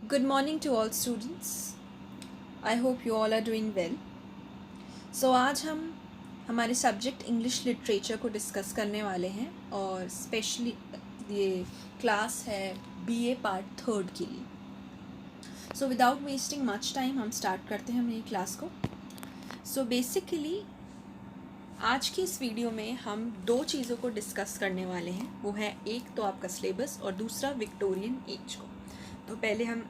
Good morning to all students. I hope you all are doing well. So आज हम हमारे subject English literature को discuss करने वाले हैं और स्पेशली ये क्लास है बीए पार्ट 3 के लिए. So without wasting much time हम स्टार्ट करते हैं मेरी क्लास को. सो बेसिकली आज की इस वीडियो में हम दो चीज़ों को डिस्कस करने वाले हैं. वो है एक तो आपका सिलेबस और दूसरा विक्टोरियन एज को. तो पहले हम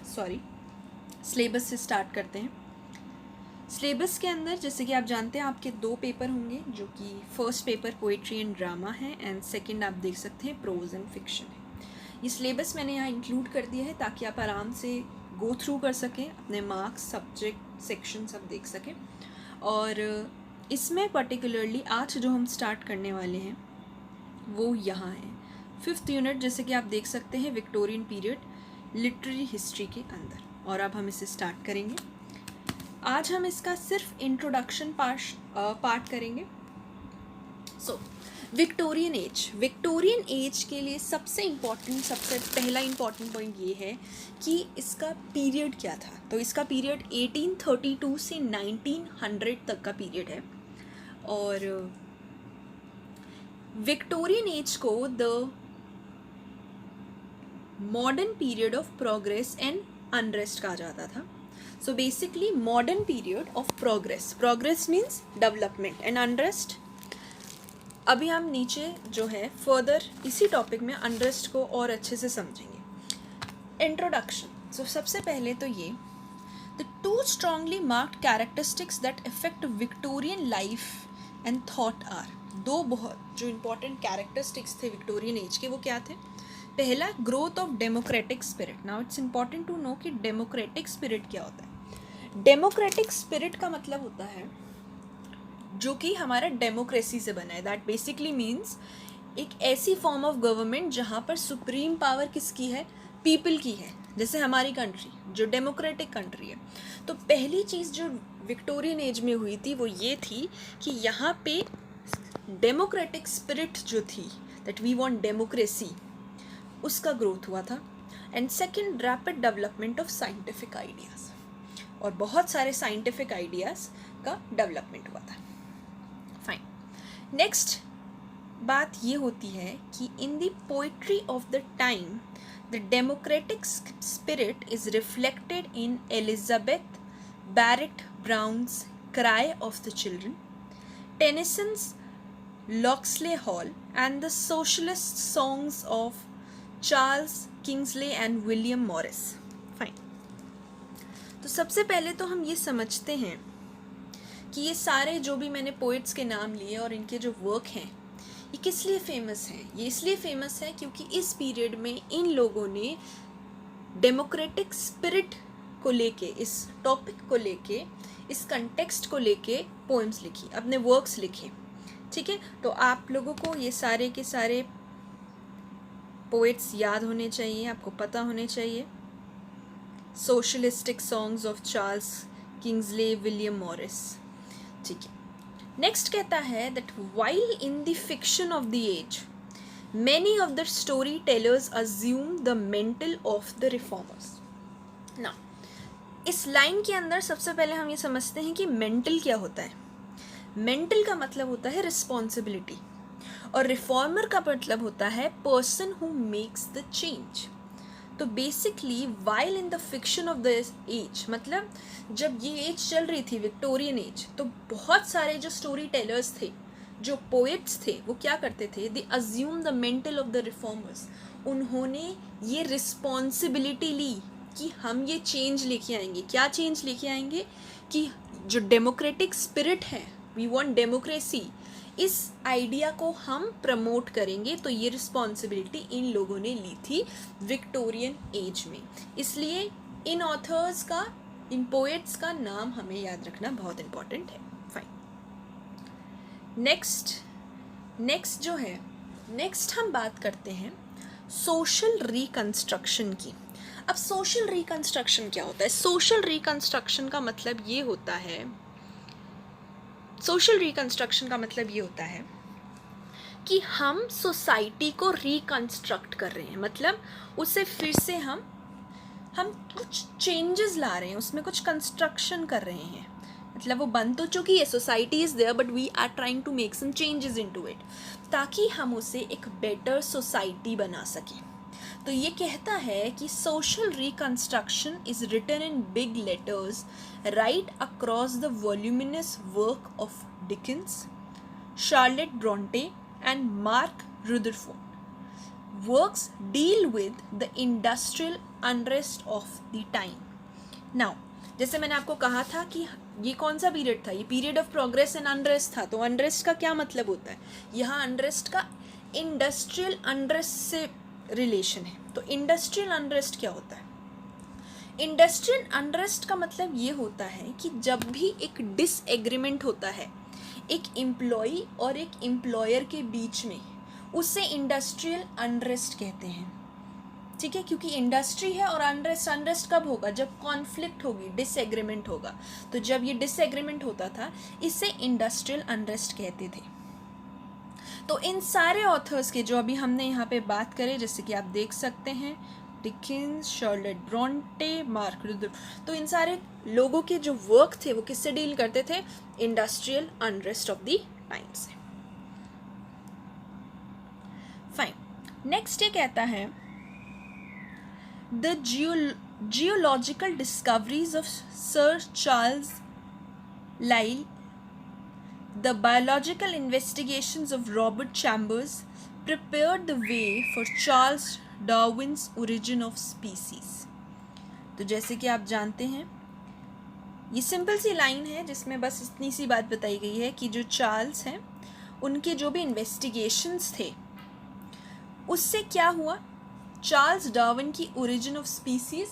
सिलेबस से स्टार्ट करते हैं. सिलेबस के अंदर जैसे कि आप जानते हैं आपके दो पेपर होंगे, जो कि first paper poetry and drama है एंड सेकंड आप देख सकते हैं प्रोज एंड फिक्शन है. ये सिलेबस मैंने यहाँ इंक्लूड कर दिया है ताकि आप आराम से गो थ्रू कर सकें, अपने मार्क्स सब्जेक्ट सेक्शन सब देख सकें. और इसमें पर्टिकुलरली आज जो हम स्टार्ट करने वाले हैं वो यहाँ है 5th यूनिट, जैसे कि आप देख सकते हैं विक्टोरियन पीरियड लिटरेरी हिस्ट्री के अंदर. और अब हम इसे स्टार्ट करेंगे. आज हम इसका सिर्फ इंट्रोडक्शन पार्ट करेंगे. सो विक्टोरियन एज के लिए सबसे पहला इम्पॉर्टेंट पॉइंट ये है कि इसका पीरियड क्या था. तो इसका पीरियड 1832 से 1900 तक का पीरियड है. और विक्टोरियन एज को the modern period of progress and unrest कहा जाता था. So basically modern period of progress means development and unrest. अभी हम नीचे जो है फर्दर इसी टॉपिक में अनरेस्ट को और अच्छे से समझेंगे. इंट्रोडक्शन. सो सबसे पहले तो ये the two strongly marked characteristics that affect Victorian life and thought are. दो बहुत जो इम्पोर्टेंट कैरेक्टरिस्टिक्स थे विक्टोरियन एज के वो क्या थे. पहला growth of democratic spirit. Now it's important to know कि डेमोक्रेटिक स्पिरिट क्या होता है. डेमोक्रेटिक स्पिरिट का मतलब होता है जो कि हमारा डेमोक्रेसी से बना है. दैट बेसिकली मीन्स एक ऐसी फॉर्म ऑफ गवर्नमेंट जहाँ पर सुप्रीम पावर किसकी है, पीपल की है. जैसे हमारी कंट्री जो डेमोक्रेटिक कंट्री है. तो पहली चीज़ जो विक्टोरियन एज में हुई थी वो ये थी कि यहाँ पे डेमोक्रेटिक स्पिरिट जो थी, दैट वी वांट डेमोक्रेसी, उसका ग्रोथ हुआ था. And second rapid development of scientific ideas. और बहुत सारे साइंटिफिक आइडियाज़ का डेवलपमेंट हुआ था. फाइन. नेक्स्ट बात ये होती है कि in the poetry of the time the democratic spirit is reflected in Elizabeth Barrett Brown's cry of the children, Tennyson's Locksley Hall and the socialist songs of Charles Kingsley and William Morris. Fine. तो सबसे पहले तो हम ये समझते हैं कि ये सारे जो भी मैंने पोइट्स के नाम लिए और इनके जो वर्क हैं ये किस लिए फेमस हैं. ये इसलिए फेमस है क्योंकि इस पीरियड में इन लोगों ने डेमोक्रेटिक स्पिरिट को लेके, इस टॉपिक को लेके, इस कंटेक्स्ट को लेके पोएम्स लिखी, अपने वर्क्स लिखे. ठीक है. तो आप लोगों को ये सारे के सारे पोएट्स याद होने चाहिए, आपको पता होने चाहिए. Socialistic songs of Charles Kingsley, William Morris. ठीक है. नेक्स्ट कहता है that while in the fiction of the age many of the story tellers assume the mantle of the reformers. ना इस लाइन के अंदर सबसे पहले हम ये समझते हैं कि मेंटल क्या होता है. मेंटल का मतलब होता है रिस्पॉन्सिबिलिटी और रिफॉर्मर का मतलब होता है person who makes the change. तो basically while in the fiction of the age, मतलब जब ये एज चल रही थी विक्टोरियन एज, तो बहुत सारे जो स्टोरी टेलर्स थे, जो पोएट्स थे, वो क्या करते थे, they assume the mantle of the reformers. उन्होंने ये रिस्पॉन्सिबिलिटी ली कि हम ये चेंज लेके आएंगे. क्या चेंज लेके आएंगे कि जो डेमोक्रेटिक स्पिरिट है, वी वांट डेमोक्रेसी, इस आइडिया को हम प्रमोट करेंगे. तो ये रिस्पॉन्सिबिलिटी इन लोगों ने ली थी विक्टोरियन एज में. इसलिए इन ऑथर्स का, इन पोएट्स का नाम हमें याद रखना बहुत इम्पॉर्टेंट है. फाइन. नेक्स्ट जो है, नेक्स्ट हम बात करते हैं सोशल रिकंस्ट्रक्शन की. अब सोशल रिकंस्ट्रक्शन क्या होता है. सोशल रिकंस्ट्रक्शन का मतलब ये होता है, सोशल रिकंस्ट्रक्शन का मतलब ये होता है कि हम सोसाइटी को रिकंस्ट्रक्ट कर रहे हैं. मतलब उसे फिर से हम हम कुछ चेंजेस ला रहे हैं, उसमें कुछ कंस्ट्रक्शन कर रहे हैं, मतलब वो बन तो चुकी है, society is there, but we are trying to make some changes into it, ताकि हम उसे एक बेटर सोसाइटी बना सकें। तो ये कहता है कि social reconstruction is written in big letters right across the voluminous work of Dickens, Charlotte Bronte and Mark Rutherford. Works deal with the industrial unrest of the time. Now, जैसे मैंने आपको कहा था कि ये कौन सा पीरियड था, ये period of progress and unrest था। तो अनरेस्ट का क्या मतलब होता है, यहाँ अनरेस्ट का इंडस्ट्रियल अनरेस्ट से रिलेशन है। तो इंडस्ट्रियल अनरेस्ट क्या होता है? इंडस्ट्रियल अनरेस्ट का मतलब ये होता है कि जब भी एक डिसएग्रीमेंट होता है एक एम्प्लॉई और एक एम्प्लॉयर के बीच में, उससे इंडस्ट्रियल अनरेस्ट कहते हैं, ठीक है। क्योंकि इंडस्ट्री है और अनरेस्ट कब होगा, जब कॉन्फ्लिक्ट होगी, डिसएग्रीमेंट होगा। तो जब ये डिसएग्रीमेंट होता था इसे इंडस्ट्रियल अनरेस्ट कहते थे। तो इन सारे ऑथर्स के जो अभी हमने यहाँ पे बात करें, जैसे कि आप देख सकते हैं डिकिंस, शार्लेट ब्रॉन्टे, मार्क रुदर, तो इन सारे लोगों के जो वर्क थे वो किससे डील करते थे, industrial unrest of the time से। फाइन, नेक्स्ट ये कहता है the geological discoveries of Sir Charles Lyell, the biological investigations of Robert Chambers prepared the way for Charles Darwin's origin of species। तो जैसे कि आप जानते हैं ये सिंपल सी लाइन है जिसमें बस इतनी सी बात बताई गई है कि जो चार्ल्स हैं उनके जो भी इन्वेस्टिगेशंस थे उससे क्या हुआ, चार्ल्स डार्विन की ओरिजिन ऑफ स्पीसीज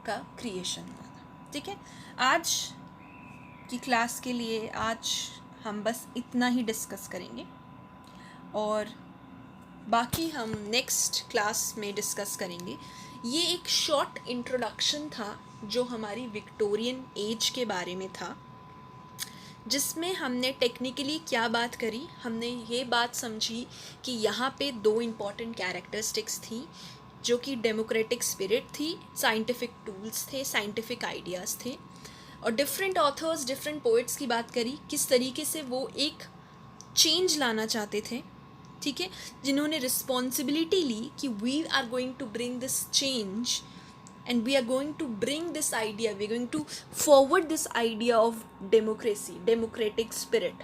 का क्रिएशन हुआ था। ठीक है, आज की क्लास के लिए आज हम बस इतना ही डिस्कस करेंगे और बाकी हम नेक्स्ट क्लास में डिस्कस करेंगे। ये एक शॉर्ट इंट्रोडक्शन था जो हमारी विक्टोरियन एज के बारे में था, जिसमें हमने टेक्निकली क्या बात करी, हमने ये बात समझी कि यहाँ पे दो इम्पॉर्टेंट कैरेक्टरिस्टिक्स थी जो कि डेमोक्रेटिक स्पिरिट थी, साइंटिफिक टूल्स थे, साइंटिफिक आइडियाज़ थे, और डिफरेंट ऑथर्स, डिफरेंट पोइट्स की बात करी किस तरीके से वो एक चेंज लाना चाहते थे। ठीक है, जिन्होंने रिस्पॉन्सिबिलिटी ली कि we are going to bring this change and we are going to bring this idea, we are going to forward this idea of democracy, democratic spirit।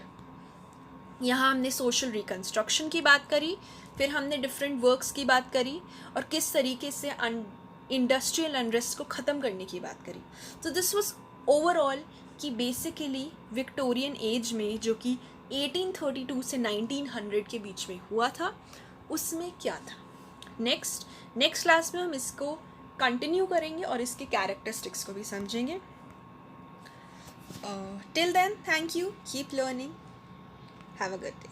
यहाँ हमने social reconstruction की बात करी, फिर हमने different works की बात करी और किस तरीके से industrial unrest को ख़त्म करने की बात करी। तो this was overall कि basically Victorian age में जो कि 1832 से 1900 के बीच में हुआ था उसमें क्या था। नेक्स्ट क्लास में हम इसको कंटिन्यू करेंगे और इसके कैरेक्टरिस्टिक्स को भी समझेंगे। Till then, thank you, keep learning, have a good day.